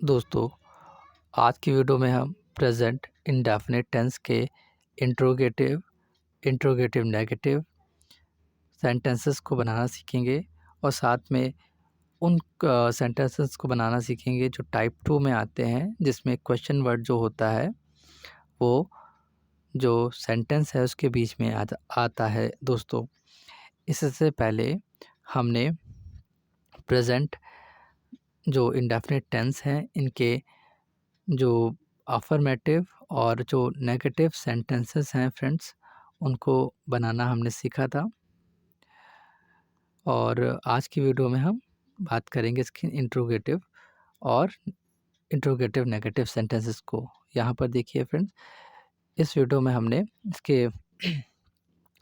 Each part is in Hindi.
दोस्तों, आज की वीडियो में हम प्रेजेंट इंडेफिनिट टेंस के इंट्रोगेटिव, इंट्रोगेटिव नेगेटिव सेंटेंसेस को बनाना सीखेंगे और साथ में उन सेंटेंसेस को बनाना सीखेंगे जो टाइप 2 में आते हैं, जिसमें क्वेश्चन वर्ड जो होता है वो जो सेंटेंस है उसके बीच में आता है। दोस्तों, इससे पहले हमने प्रेजेंट जो इंडेफिनिट टेंस हैं इनके जो अफर्मेटिव और जो नेगेटिव सेंटेंसेस हैं फ्रेंड्स, उनको बनाना हमने सीखा था। और आज की वीडियो में हम बात करेंगे इसके इंट्रोगेटिव और इंट्रोगेटिव नेगेटिव सेंटेंसेस को। यहाँ पर देखिए फ्रेंड्स, इस वीडियो में हमने इसके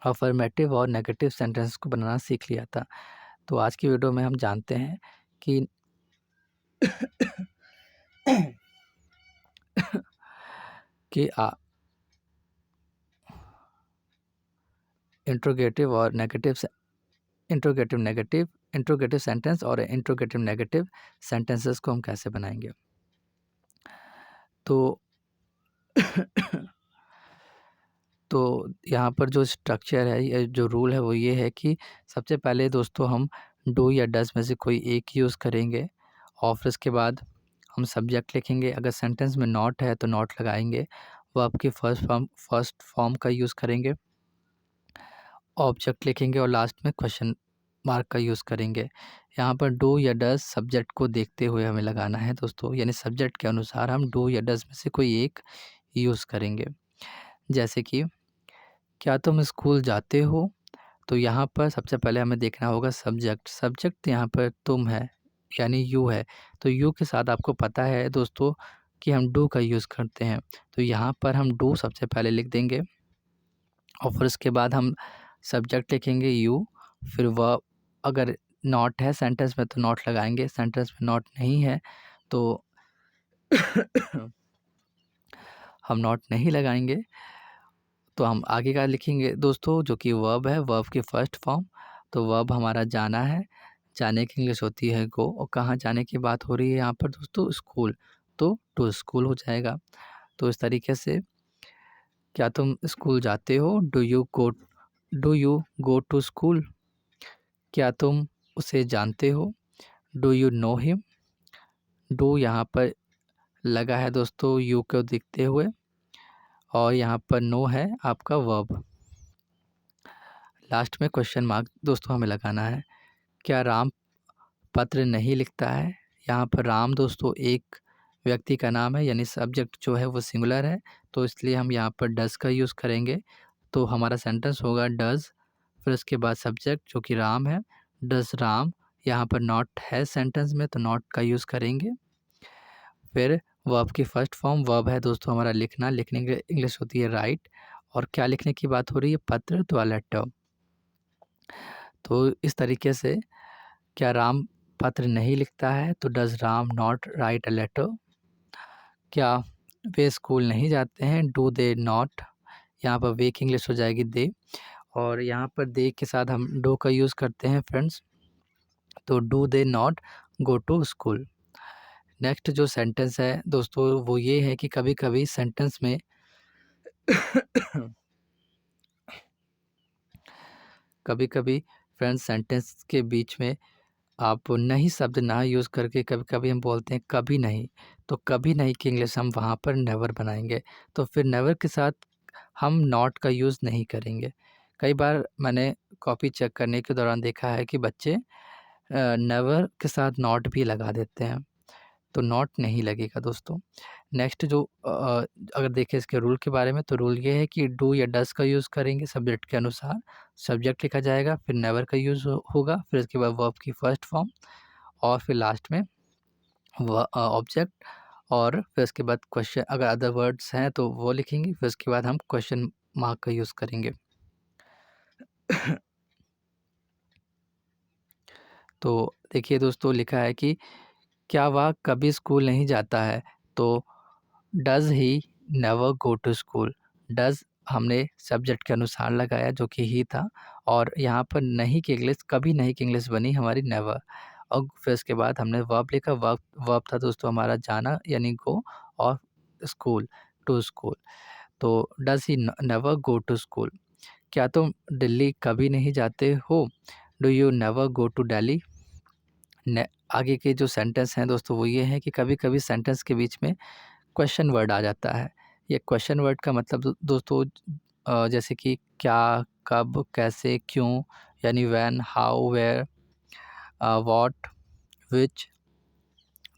अफर्मेटिव और नेगेटिव सेंटेंसेस को बनाना सीख लिया था। तो आज की वीडियो में हम जानते हैं कि कि इंट्रोगेटिव और इंट्रोगेटिव सेंटेंस और इंट्रोगेटिव नेगेटिव सेंटेंसेस को हम कैसे बनाएंगे। तो तो यहाँ पर जो स्ट्रक्चर है या जो रूल है वो ये है कि सबसे पहले दोस्तों हम डू या डज में से कोई एक यूज़ करेंगे और फिर उसके बाद हम सब्जेक्ट लिखेंगे। अगर सेंटेंस में नॉट है तो नॉट लगाएंगे, वर्ब की फर्स्ट फॉर्म का यूज़ करेंगे, ऑब्जेक्ट लिखेंगे और लास्ट में क्वेश्चन मार्क का यूज़ करेंगे। यहाँ पर डू या डज सब्जेक्ट को देखते हुए हमें लगाना है दोस्तों, यानी सब्जेक्ट के अनुसार हम डू या डज में से कोई एक यूज़ करेंगे। जैसे कि क्या तुम स्कूल जाते हो, तो यहाँ पर सबसे पहले हमें देखना होगा सब्जेक्ट यहाँ पर तुम है यानी यू है, तो यू के साथ आपको पता है दोस्तों कि हम डू का यूज़ करते हैं, तो यहाँ पर हम डू सबसे पहले लिख देंगे और फिर उसके बाद हम सब्जेक्ट लिखेंगे यू, फिर वर्ब अगर नॉट है सेंटेंस में तो नॉट लगाएंगे, सेंटेंस में नॉट नहीं है तो हम नॉट नहीं लगाएंगे। तो हम आगे का लिखेंगे दोस्तों जो कि वर्ब है, वर्ब की फर्स्ट फॉर्म। तो वर्ब हमारा जाना है, जाने की इंग्लिश होती है गो, और कहाँ जाने की बात हो रही है यहाँ पर दोस्तों, स्कूल, तो टू स्कूल हो जाएगा। तो इस तरीके से क्या तुम स्कूल जाते हो, do you go to school. क्या तुम उसे जानते हो, do you know him. Do यहाँ पर लगा है दोस्तों यू को दिखते हुए, और यहाँ पर नो है आपका वर्ब। लास्ट में क्वेश्चन मार्क दोस्तों हमें लगाना है। क्या राम पत्र नहीं लिखता है, यहाँ पर राम दोस्तों एक व्यक्ति का नाम है, यानी सब्जेक्ट जो है वो सिंगुलर है, तो इसलिए हम यहाँ पर डज़ का यूज़ करेंगे। तो हमारा सेंटेंस होगा डज़, फिर उसके बाद सब्जेक्ट जो कि राम है, डज़ राम। यहाँ पर नॉट है सेंटेंस में तो नॉट का यूज़ करेंगे। फिर वर्ब की फर्स्ट फॉर्म वर्ब है दोस्तों हमारा लिखना, लिखने की इंग्लिश होती है राइट, और क्या लिखने की बात हो रही है, पत्र तो लेटर। तो इस तरीके से क्या राम पत्र नहीं लिखता है, तो does Ram not write a letter. क्या वे स्कूल नहीं जाते हैं, डू दे नॉट। यहाँ पर वे की इंग्लिश हो जाएगी दे, और यहाँ पर दे के साथ हम डू का यूज़ करते हैं फ्रेंड्स, तो do they not go to school. Next जो सेंटेंस है दोस्तों वो ये है कि कभी कभी सेंटेंस में कभी कभी फ्रेंड्स सेंटेंस के बीच में आप नहीं शब्द ना यूज़ करके कभी कभी हम बोलते हैं कभी नहीं, तो कभी नहीं की इंग्लिश हम वहाँ पर नेवर बनाएंगे, तो फिर नेवर के साथ हम नॉट का यूज़ नहीं करेंगे। कई बार मैंने कॉपी चेक करने के दौरान देखा है कि बच्चे नेवर के साथ नॉट भी लगा देते हैं, तो नॉट नहीं लगेगा दोस्तों। नेक्स्ट जो अगर देखें इसके रूल के बारे में, तो रूल ये है कि डू या डज़ का यूज़ करेंगे सब्जेक्ट के अनुसार, सब्जेक्ट लिखा जाएगा, फिर नेवर का यूज़ होगा, फिर इसके बाद वर्ब की फर्स्ट फॉर्म, और फिर लास्ट में ऑब्जेक्ट, और फिर उसके बाद क्वेश्चन अगर अदर वर्ड्स हैं तो वो लिखेंगे, फिर उसके बाद हम क्वेश्चन मार्क का यूज़ करेंगे। तो देखिए दोस्तों लिखा है कि क्या वह कभी स्कूल नहीं जाता है, तो does he never go to school. Does हमने सब्जेक्ट के अनुसार लगाया जो कि ही था, और यहाँ पर नहीं की इंग्लिश, कभी नहीं की इंग्लिश बनी हमारी नेवर, और फिर उसके बाद हमने वर्ब लिखा। वर्ब वर्ब था दोस्तों हमारा जाना यानी गो, और स्कूल, टू स्कूल। तो does he never go to school? क्या तुम दिल्ली कभी नहीं जाते हो? Do you never go to Delhi? आगे के जो सेंटेंस हैं दोस्तों वो ये हैं कि कभी कभी सेंटेंस के बीच में क्वेश्चन वर्ड आ जाता है। ये क्वेश्चन वर्ड का मतलब दोस्तों जैसे कि क्या, कब, कैसे, क्यों, यानी व्हेन, हाउ, वेयर, व्हाट, विच।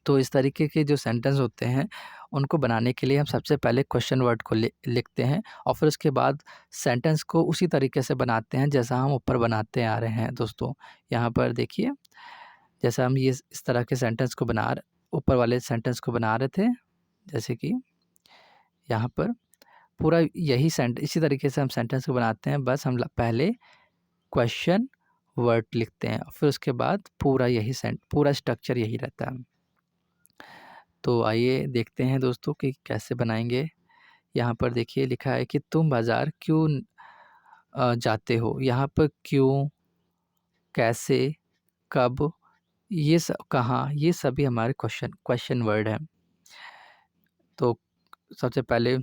तो इस तरीके के जो सेंटेंस होते हैं उनको बनाने के लिए हम सबसे पहले क्वेश्चन वर्ड को लिखते हैं और फिर उसके बाद सेंटेंस को उसी तरीके से बनाते हैं जैसा हम ऊपर बनाते आ रहे हैं दोस्तों। यहाँ पर देखिए, जैसा हम ये इस तरह के सेंटेंस को ऊपर वाले सेंटेंस को बना रहे थे, जैसे कि यहाँ पर पूरा यही इसी तरीके से हम सेंटेंस को बनाते हैं। बस हम पहले क्वेश्चन वर्ड लिखते हैं और फिर उसके बाद पूरा स्ट्रक्चर यही रहता है। तो आइए देखते हैं दोस्तों कि कैसे बनाएंगे। यहाँ पर देखिए लिखा है कि तुम बाज़ार क्यों जाते हो। यहाँ पर क्यों, कैसे, कब, ये सब, कहाँ, ये सभी हमारे क्वेश्चन वर्ड हैं। तो सबसे पहले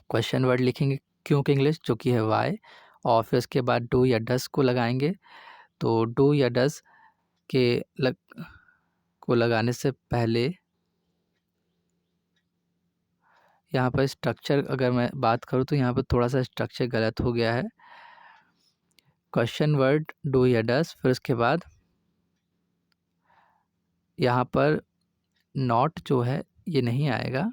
क्वेश्चन वर्ड लिखेंगे क्यों की इंग्लिश, जो कि है वाई, और फिर उसके बाद डू या डस को लगाएंगे। तो डू या डस के को लगाने से पहले यहाँ पर स्ट्रक्चर अगर मैं बात करूँ तो यहाँ पर थोड़ा सा स्ट्रक्चर गलत हो गया है। क्वेश्चन वर्ड डू या डस, फिर उसके बाद यहाँ पर नॉट जो है ये नहीं आएगा,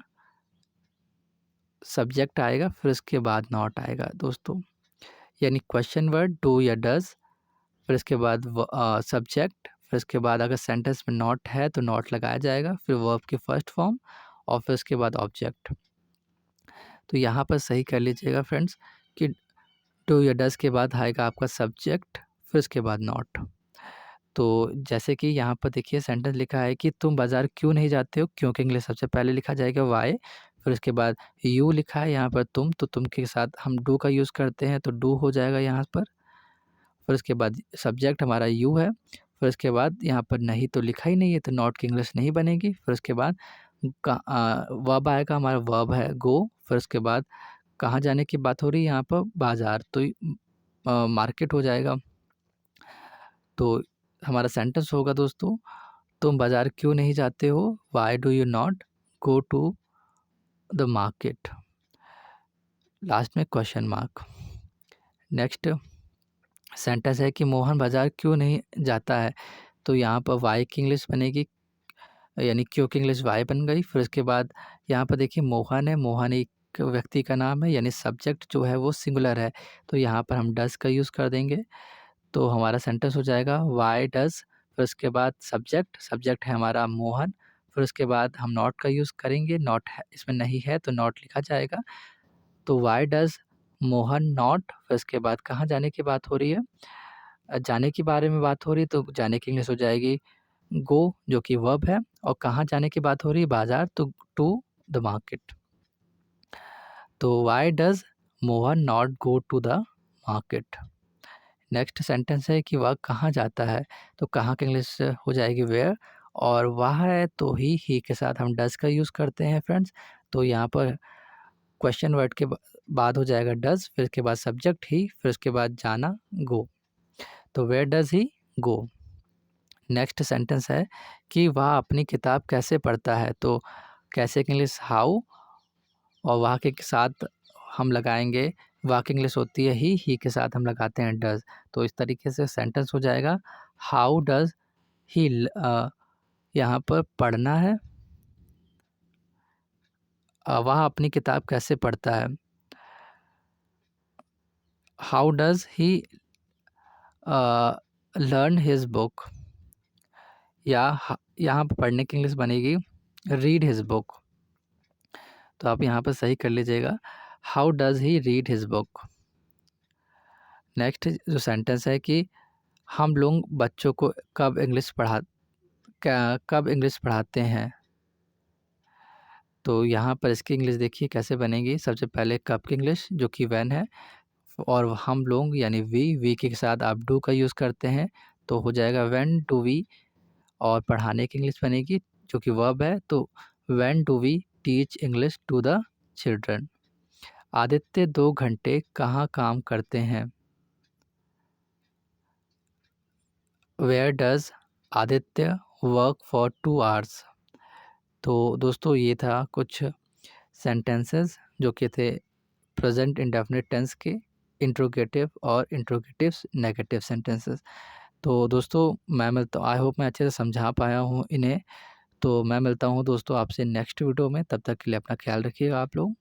सब्जेक्ट आएगा, फिर उसके बाद नॉट आएगा दोस्तों। यानी क्वेश्चन वर्ड डू या डस, फिर इसके बाद सब्जेक्ट, फिर इसके बाद अगर सेंटेंस में नॉट है तो नॉट लगाया जाएगा, फिर वर्ब की फर्स्ट फॉर्म और फिर उसके बाद ऑब्जेक्ट। तो यहाँ पर सही कर लीजिएगा फ्रेंड्स कि डू या डस के बाद आएगा आपका सब्जेक्ट, फिर उसके बाद नॉट। तो जैसे कि यहाँ पर देखिए सेंटेंस लिखा है कि तुम बाज़ार क्यों नहीं जाते हो, क्योंकि इंग्लिश सबसे पहले लिखा जाएगा वाई, फिर उसके बाद यू लिखा है यहाँ पर तुम, तो तुम के साथ हम डू का यूज़ करते हैं तो डू हो जाएगा यहाँ पर। फिर उसके बाद सब्जेक्ट हमारा यू है, फिर उसके बाद यहाँ पर नहीं तो लिखा ही नहीं है तो नॉट की इंग्लिश नहीं बनेगी। फिर उसके बाद वर्ब आएगा, हमारा वर्ब है गो, फिर उसके बाद कहाँ जाने की बात हो रही है यहाँ पर, बाज़ार, तो मार्केट हो जाएगा। तो हमारा सेंटेंस होगा दोस्तों, तुम बाज़ार क्यों नहीं जाते हो, why do you not go to the market, last में क्वेश्चन मार्क। नेक्स्ट सेंटेंस है कि मोहन बाज़ार क्यों नहीं जाता है। तो यहाँ पर वाई की इंग्लिश बनेगी, यानी क्यों की इंग्लिश वाई बन गई। फिर उसके बाद यहाँ पर देखिए मोहन है, मोहन एक व्यक्ति का नाम है, यानी सब्जेक्ट जो है वो सिंगुलर है, तो यहाँ पर हम डस का यूज़ कर देंगे। तो हमारा सेंटेंस हो जाएगा वाई डस, फिर उसके बाद सब्जेक्ट है हमारा मोहन, फिर उसके बाद हम नॉट का यूज़ करेंगे, नॉट है इसमें नहीं है तो नॉट लिखा जाएगा। तो वाई डज़ मोहन नॉट, फिर उसके बाद कहाँ जाने की बात हो रही है, जाने के बारे में बात हो रही है तो जाने की इंग्लिश हो जाएगी गो, जो कि वर्ब है, और कहाँ जाने की बात हो रही है बाज़ार, तो टू द मार्केट। तो why does Mohan not go to the market. Next sentence है कि वह कहाँ जाता है, तो कहाँ की इंग्लिश हो जाएगी वेयर, और वह है तो ही के साथ हम डज़ का यूज़ करते हैं फ्रेंड्स। तो यहाँ पर क्वेश्चन वर्ड के बाद हो जाएगा डज़, फिर उसके बाद सब्जेक्ट ही, फिर उसके बाद जाना गो। तो where does he go. Next sentence है कि वह अपनी किताब कैसे पढ़ता है, तो कैसे की इंग्लिश हाउ, और वह के साथ हम लगाएंगे, वह की इंग्लिश होती है ही के साथ हम लगाते हैं डज़। तो इस तरीके से सेंटेंस हो जाएगा हाउ डज़ ही, यहाँ पर पढ़ना है, वह अपनी किताब कैसे पढ़ता है, how does he learn his book, या यहाँ पर पढ़ने की इंग्लिश बनेगी रीड हिज बुक। तो आप यहाँ पर सही कर लीजिएगा, how does he read his book. Next जो सेंटेंस है कि हम लोग बच्चों को कब इंग्लिश पढ़ाते हैं, तो यहाँ पर इसकी इंग्लिश देखिए कैसे बनेगी। सबसे पहले कब की इंग्लिश जो कि वैन है, और हम लोग यानी वी के साथ आप डू का यूज़ करते हैं, तो हो जाएगा व्हेन डू वी और पढ़ाने की इंग्लिश बनेगी जो कि वर्ब है, तो when do we teach English to the children. Aditya 2 घंटे कहाँ काम करते हैं? Where does Aditya work for 2 hours. तो दोस्तों ये था कुछ सेंटेंसेस जो कि थे प्रेजेंट इंडेफिनिट टेंस के इंट्रोगेटिव और इंट्रोगेटिव्स नेगेटिव सेंटेंसेस। तो दोस्तों मैं मिलता आई होप मैं अच्छे से समझा पाया हूँ इन्हें। तो मैं मिलता हूँ दोस्तों आपसे नेक्स्ट वीडियो में, तब तक के लिए अपना ख्याल रखिएगा आप लोग।